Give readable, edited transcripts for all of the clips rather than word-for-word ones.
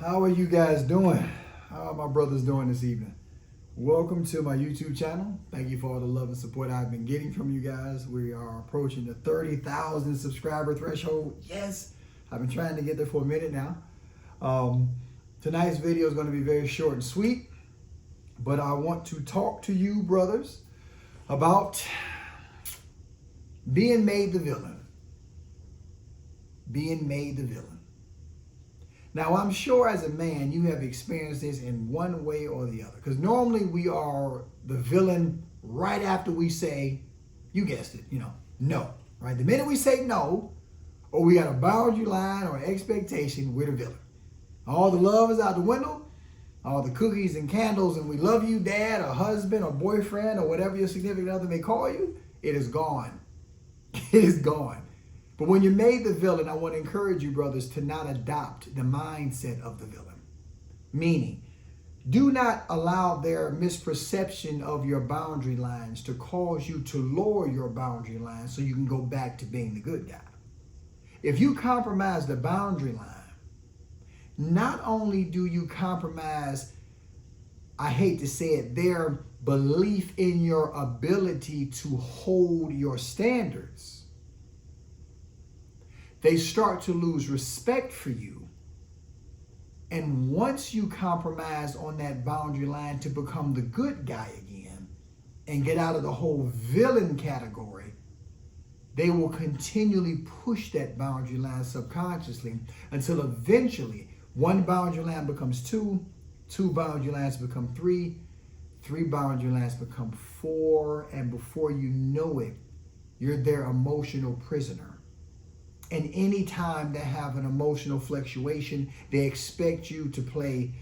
How are you guys doing? How are my brothers doing this evening? Welcome to my YouTube channel. Thank you for all the love and support I've been getting from you guys. We are approaching the 30,000 subscriber threshold. Yes, I've been trying to get there for a minute now. Tonight's video is going to be very short and sweet, but I want to talk to you brothers about being made the villain. Being made the villain. Now, I'm sure as a man, you have experienced this in one way or the other. Because normally we are the villain right after we say, you guessed it, no. Right? The minute we say no, or we got a boundary line or expectation, we're the villain. All the love is out the window. All the cookies and candles and we love you, dad, or husband, or boyfriend, or whatever your significant other may call you, it is gone. It is gone. But when you're made the villain, I want to encourage you, brothers, to not adopt the mindset of the villain. Meaning, do not allow their misperception of your boundary lines to cause you to lower your boundary lines so you can go back to being the good guy. If you compromise the boundary line, not only do you compromise, I hate to say it, their belief in your ability to hold your standards, they start to lose respect for you. And once you compromise on that boundary line to become the good guy again and get out of the whole villain category, they will continually push that boundary line subconsciously until eventually one boundary line becomes two boundary lines become three boundary lines become four, and before you know it, you're their emotional prisoner. And anytime they have an emotional fluctuation, they expect you to play,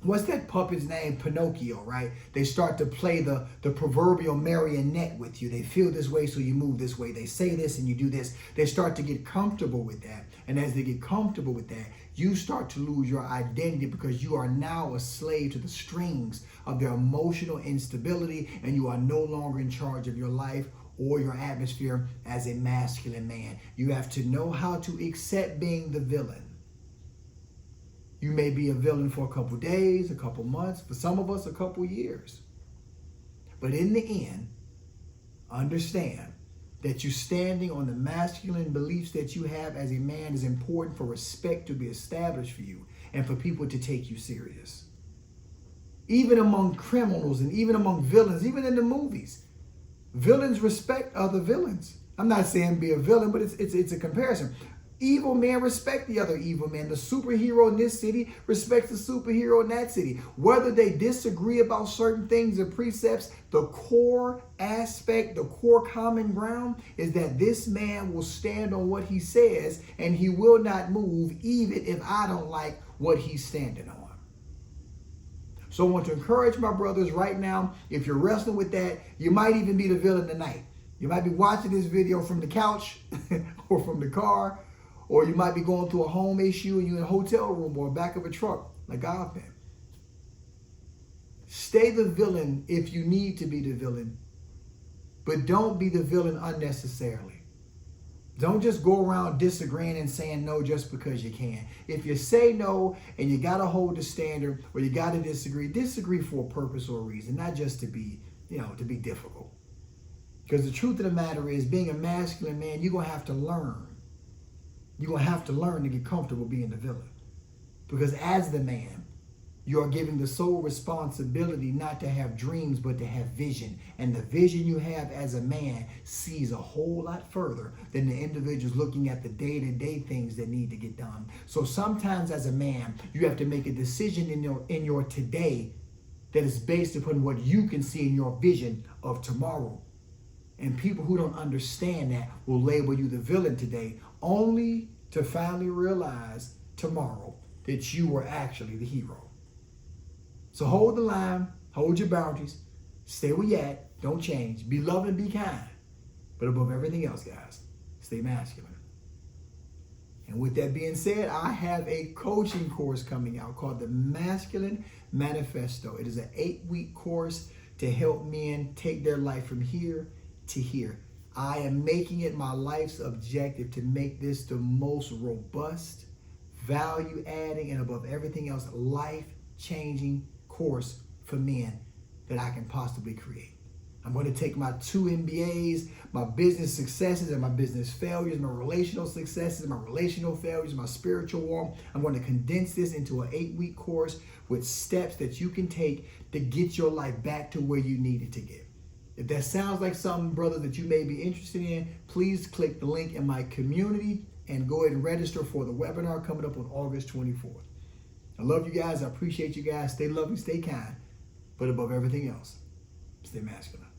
what's that puppet's name? Pinocchio, right? They start to play the proverbial marionette with you. They feel this way, so you move this way. They say this and you do this. They start to get comfortable with that. And as they get comfortable with that, you start to lose your identity because you are now a slave to the strings of their emotional instability, and you are no longer in charge of your life or your atmosphere as a masculine man. You have to know how to accept being the villain. You may be a villain for a couple days, a couple months, for some of us a couple years. But in the end, understand that you standing on the masculine beliefs that you have as a man is important for respect to be established for you and for people to take you serious. Even among criminals and even among villains, even in the movies, villains respect other villains. I'm not saying be a villain, but it's a comparison. Evil men respect the other evil men. The superhero in this city respects the superhero in that city. Whether they disagree about certain things or precepts, the core aspect, the core common ground is that this man will stand on what he says and he will not move even if I don't like what he's standing on. So I want to encourage my brothers right now, if you're wrestling with that, you might even be the villain tonight. You might be watching this video from the couch or from the car, or you might be going through a home issue and you're in a hotel room or back of a truck like I've been. Stay the villain if you need to be the villain, but don't be the villain unnecessarily. Don't just go around disagreeing and saying no just because you can. If you say no and you got to hold the standard or you got to disagree for a purpose or a reason, not just to be, to be difficult. Because the truth of the matter is, being a masculine man, you're going to have to learn. You're going to have to learn to get comfortable being the villain. Because as the man, you are given the sole responsibility not to have dreams, but to have vision. And the vision you have as a man sees a whole lot further than the individuals looking at the day-to-day things that need to get done. So sometimes as a man, you have to make a decision in your today that is based upon what you can see in your vision of tomorrow. And people who don't understand that will label you the villain today, only to finally realize tomorrow that you were actually the hero. So hold the line, hold your boundaries, stay where you at, don't change, be loving, be kind. But above everything else, guys, stay masculine. And with that being said, I have a coaching course coming out called the Masculine Manifesto. It is an 8-week course to help men take their life from here to here. I am making it my life's objective to make this the most robust, value adding, and above everything else, life-changing course for men that I can possibly create. I'm going to take my 2 MBAs, my business successes and my business failures, my relational successes and my relational failures, my spiritual walk. I'm going to condense this into an 8-week course with steps that you can take to get your life back to where you need it to get. If that sounds like something, brother, that you may be interested in, please click the link in my community and go ahead and register for the webinar coming up on August 24th. I love you guys. I appreciate you guys. Stay loving, stay kind. But above everything else, stay masculine.